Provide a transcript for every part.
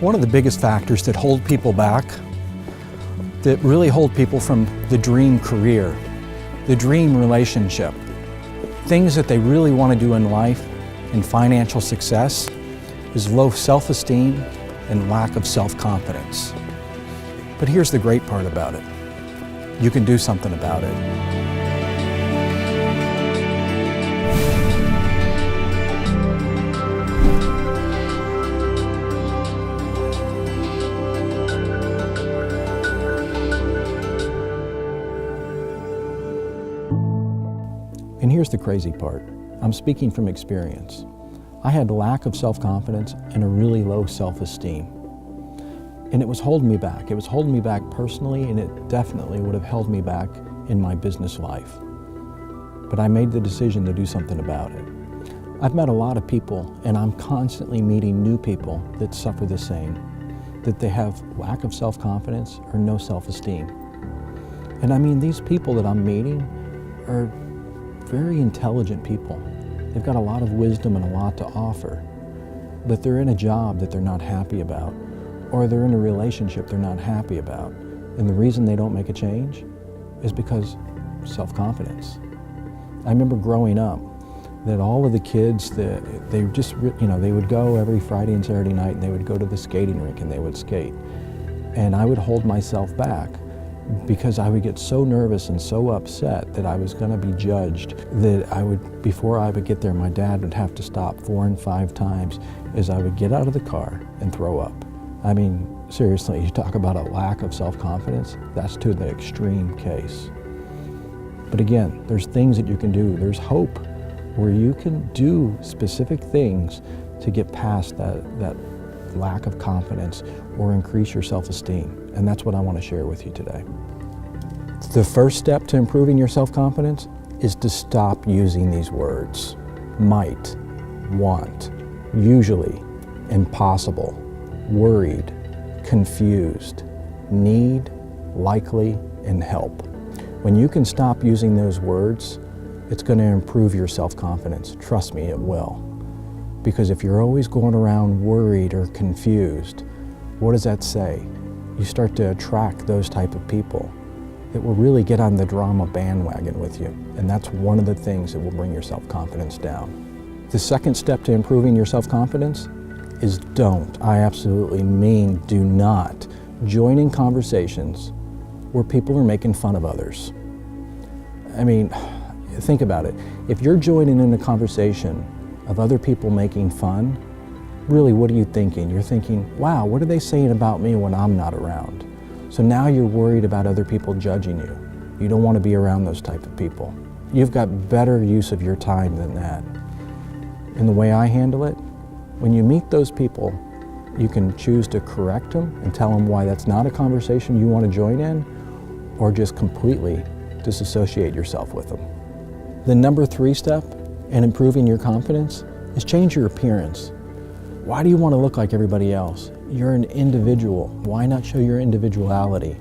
One of the biggest factors that hold people back, that really hold people from the dream career, the dream relationship, things that they really want to do in life and financial success, is low self-esteem and lack of self-confidence. But here's the great part about it. You can do something about it. And here's the crazy part. I'm speaking from experience. I had lack of self-confidence and a really low self-esteem. And it was holding me back. It was holding me back personally, and it definitely would have held me back in my business life. But I made the decision to do something about it. I've met a lot of people, and I'm constantly meeting new people that suffer the same, that they have lack of self-confidence or no self-esteem. And I mean, these people that I'm meeting are very intelligent people. They've got a lot of wisdom and a lot to offer, but they're in a job that they're not happy about, or they're in a relationship they're not happy about. And the reason they don't make a change is because self-confidence. I remember growing up that all of the kids, they just, they would go every Friday and Saturday night and they would go to the skating rink and they would skate. And I would hold myself back because I would get so nervous and so upset that I was going to be judged, that before I would get there, my dad would have to stop 4 and 5 times as I would get out of the car and throw up. I mean, seriously, you talk about a lack of self-confidence, that's to the extreme case. But again, there's things that you can do. There's hope where you can do specific things to get past that lack of confidence or increase your self-esteem. And that's what I want to share with you today. The first step to improving your self-confidence is to stop using these words. Might, want, usually, impossible, worried, confused, need, likely, and help. When you can stop using those words, it's going to improve your self-confidence. Trust me, it will. Because if you're always going around worried or confused, what does that say? You start to attract those type of people that will really get on the drama bandwagon with you. And that's one of the things that will bring your self-confidence down. The second step to improving your self-confidence is don't. I absolutely mean do not join in conversations where people are making fun of others. I mean, think about it. If you're joining in a conversation of other people making fun, really, what are you thinking? You're thinking, wow, what are they saying about me when I'm not around? So now you're worried about other people judging you. You don't want to be around those type of people. You've got better use of your time than that. And the way I handle it, when you meet those people, you can choose to correct them and tell them why that's not a conversation you want to join in, or just completely disassociate yourself with them. The number 3 step in improving your confidence is change your appearance. Why do you want to look like everybody else? You're an individual. Why not show your individuality?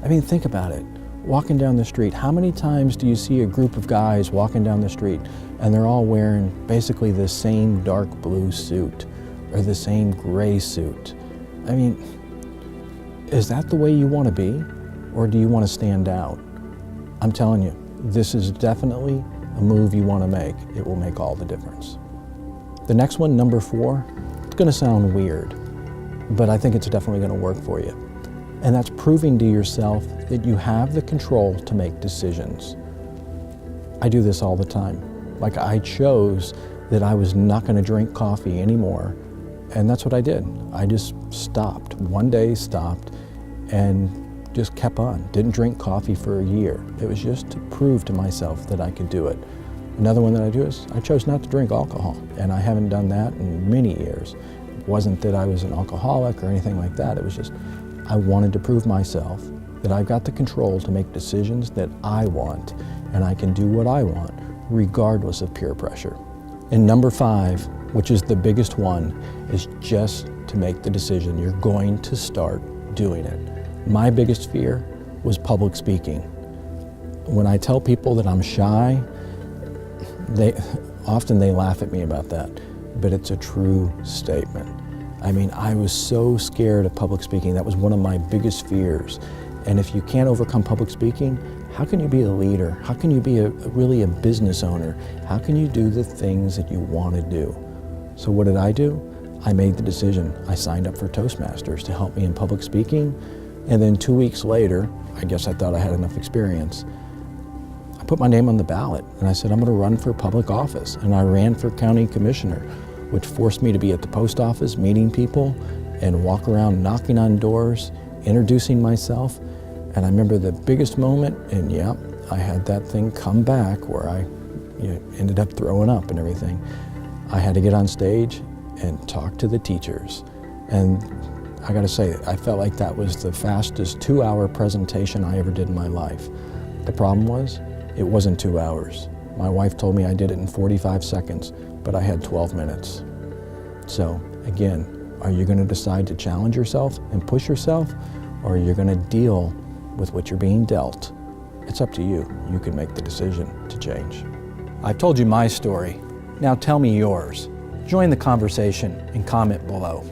I mean, think about it. Walking down the street, how many times do you see a group of guys walking down the street and they're all wearing basically the same dark blue suit or the same gray suit? I mean, is that the way you want to be, or do you want to stand out? I'm telling you, this is definitely a move you want to make. It will make all the difference. The next one, number 4, it's going to sound weird, but I think it's definitely going to work for you. And that's proving to yourself that you have the control to make decisions. I do this all the time. Like, I chose that I was not going to drink coffee anymore, and that's what I did. I just stopped. One day stopped and just kept on. Didn't drink coffee for a year. It was just to prove to myself that I could do it. Another one that I do is I chose not to drink alcohol, and I haven't done that in many years. It wasn't that I was an alcoholic or anything like that. It was just I wanted to prove myself that I've got the control to make decisions that I want, and I can do what I want regardless of peer pressure. And number 5, which is the biggest one, is just to make the decision. You're going to start doing it. My biggest fear was public speaking. When I tell people that I'm shy, they often laugh at me about that, but it's a true statement. I mean, I was so scared of public speaking. That was one of my biggest fears. And if you can't overcome public speaking, how can you be a leader? How can you be really a business owner? How can you do the things that you want to do? So what did I do? I made the decision. I signed up for Toastmasters to help me in public speaking. And then 2 weeks later, I guess I thought I had enough experience, I put my name on the ballot and I said, I'm going to run for public office. And I ran for county commissioner, which forced me to be at the post office meeting people and walk around knocking on doors, introducing myself. And I remember the biggest moment, and yeah, I had that thing come back where I ended up throwing up and everything. I had to get on stage and talk to the teachers. And I gotta say, I felt like that was the fastest 2-hour presentation I ever did in my life. The problem was, it wasn't 2 hours. My wife told me I did it in 45 seconds, but I had 12 minutes. So again, are you gonna decide to challenge yourself and push yourself, or are you gonna deal with what you're being dealt? It's up to you. You can make the decision to change. I've told you my story. Now tell me yours. Join the conversation and comment below.